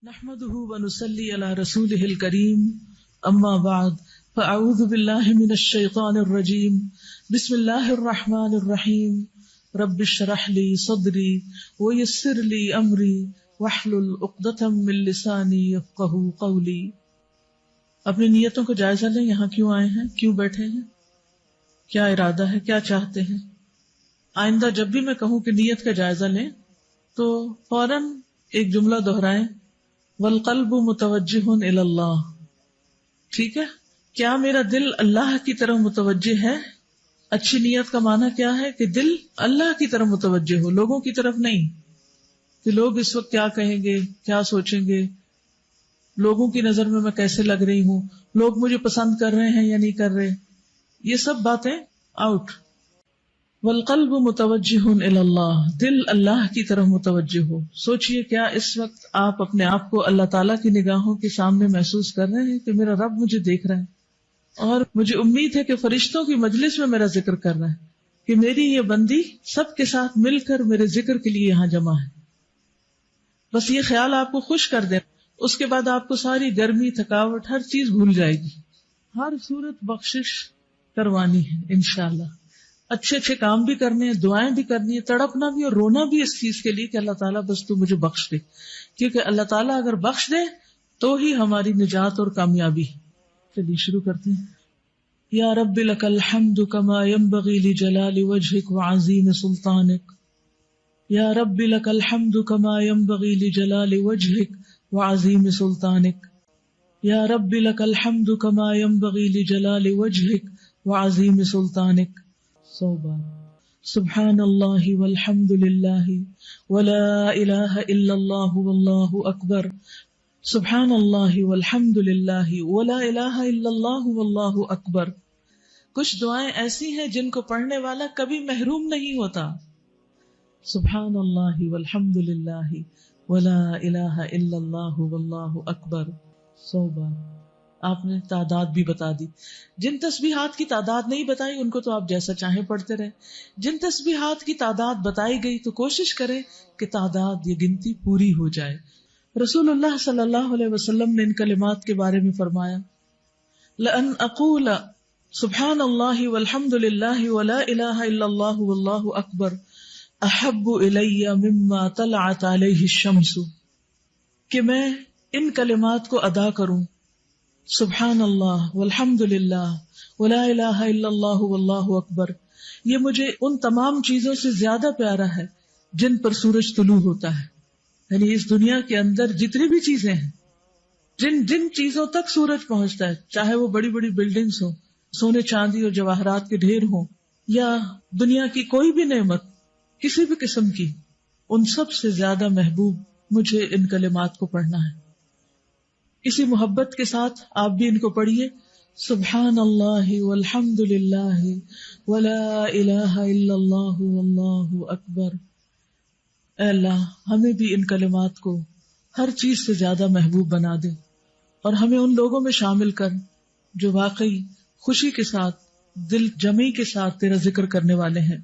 نحمده ونصلي على رسوله الكريم اما بعد فاعوذ بالله من الشيطان الرجيم بسم الله الرحمن الرحيم رب اشرح لي صدري ويسر لي امري واحلل عقدة من لساني يفقهوا قولي۔ اپنی نیتوں کو جائزہ لیں، یہاں کیوں آئے ہیں، کیوں بیٹھے ہیں، کیا ارادہ ہے، کیا چاہتے ہیں۔ آئندہ جب بھی میں کہوں کہ نیت کا جائزہ لیں تو فوراً ایک جملہ دہرائیں، والقلب متوجہ الی اللہ۔ ٹھیک ہے، کیا میرا دل اللہ کی طرف متوجہ ہے؟ اچھی نیت کا معنی کیا ہے کہ دل اللہ کی طرف متوجہ ہو، لوگوں کی طرف نہیں کہ لوگ اس وقت کیا کہیں گے، کیا سوچیں گے، لوگوں کی نظر میں کیسے لگ رہی ہوں، لوگ مجھے پسند کر رہے ہیں یا نہیں کر رہے، یہ سب باتیں آؤٹ۔ والقلب متوجہ الی اللہ، دل اللہ کی طرف متوجہ ہو۔ سوچئے کیا اس وقت آپ اپنے آپ کو اللہ تعالیٰ کی نگاہوں کے سامنے محسوس کر رہے ہیں کہ میرا رب مجھے دیکھ رہا ہے، اور مجھے امید ہے کہ فرشتوں کی مجلس میں میرا ذکر کر رہا ہے، کہ میری یہ بندی سب کے ساتھ مل کر میرے ذکر کے لیے یہاں جمع ہے۔ بس یہ خیال آپ کو خوش کر دے، اس کے بعد آپ کو ساری گرمی، تھکاوٹ، ہر چیز بھول جائے گی۔ ہر صورت بخشش کروانی ہے انشاءاللہ، اچھے اچھے کام بھی کرنے ہیں، دعائیں بھی کرنی ہے، تڑپنا بھی اور رونا بھی اس چیز کے لیے کہ اللہ تعالیٰ بس تو مجھے بخش دے، کیونکہ اللہ تعالیٰ اگر بخش دے تو ہی ہماری نجات اور کامیابی۔ چلیے شروع کرتے ہیں۔ یا رب لک الحمد کما ینبغی لجلال وجہک وعظیم سلطانک، یا رب لک الحمد کما ینبغی لجلال وجہک وعظیم سلطانک، یا رب لک الحمد کما ینبغی لجلال وجہک وعظیم سلطانک۔ 100 بار سبحان اللہ والحمد للہ ولا الہ الا اللہ واللہ اکبر، سبحان اللہ والحمد للہ ولا الہ الا اللہ واللہ اکبر۔ کچھ دعائیں ایسی ہیں جن کو پڑھنے والا کبھی محروم نہیں ہوتا۔ سبحان اللہ والحمد للہ ولا الہ الا اللہ واللہ اکبر 100 بار۔ آپ نے تعداد بھی بتا دی، جن تسبیحات کی تعداد نہیں بتائی ان کو تو آپ جیسا چاہیں پڑھتے رہے، جن تسبیحات کی تعداد بتائی گئی تو کوشش کریں کہ تعداد یا گنتی پوری ہو جائے۔ رسول اللہ صلی اللہ علیہ وسلم نے ان کلمات کے بارے میں فرمایا، لَأَنْ أَقُولَ سُبْحَانَ اللَّهِ وَالْحَمْدُ لِلَّهِ وَلَا إِلَهَ إِلَّا اللَّهُ وَاللَّهُ أَكْبَرُ أَحَبُّ إِلَيَّ مِمَّا طَلَعَتْ عَلَيْهِ الشَّمْسُ، کہ میں ان کلمات کو ادا کروں، سبحان اللہ والحمد للہ ولا الہ الا اللہ واللہ اکبر، یہ مجھے ان تمام چیزوں سے زیادہ پیارا ہے جن پر سورج طلوع ہوتا ہے۔ یعنی اس دنیا کے اندر جتنی بھی چیزیں ہیں، جن جن چیزوں تک سورج پہنچتا ہے، چاہے وہ بڑی بڑی بلڈنگز ہوں، سونے چاندی اور جواہرات کے ڈھیر ہوں، یا دنیا کی کوئی بھی نعمت کسی بھی قسم کی، ان سب سے زیادہ محبوب مجھے ان کلمات کو پڑھنا ہے۔ اسی محبت کے ساتھ آپ بھی ان کو پڑھیے، سبحان اللہ والحمد للہ ولا الہ الا اللہ واللہ اکبر۔ اے اللہ ہمیں بھی ان کلمات کو ہر چیز سے زیادہ محبوب بنا دے، اور ہمیں ان لوگوں میں شامل کر جو واقعی خوشی کے ساتھ، دل جمعی کے ساتھ تیرا ذکر کرنے والے ہیں۔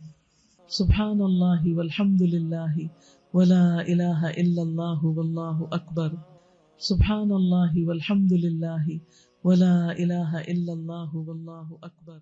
سبحان اللہ والحمد للہ ولا الہ الا اللہ واللہ اکبر، سبحان اللہ والحمد للہ ولا الہ الا اللہ واللہ اکبر۔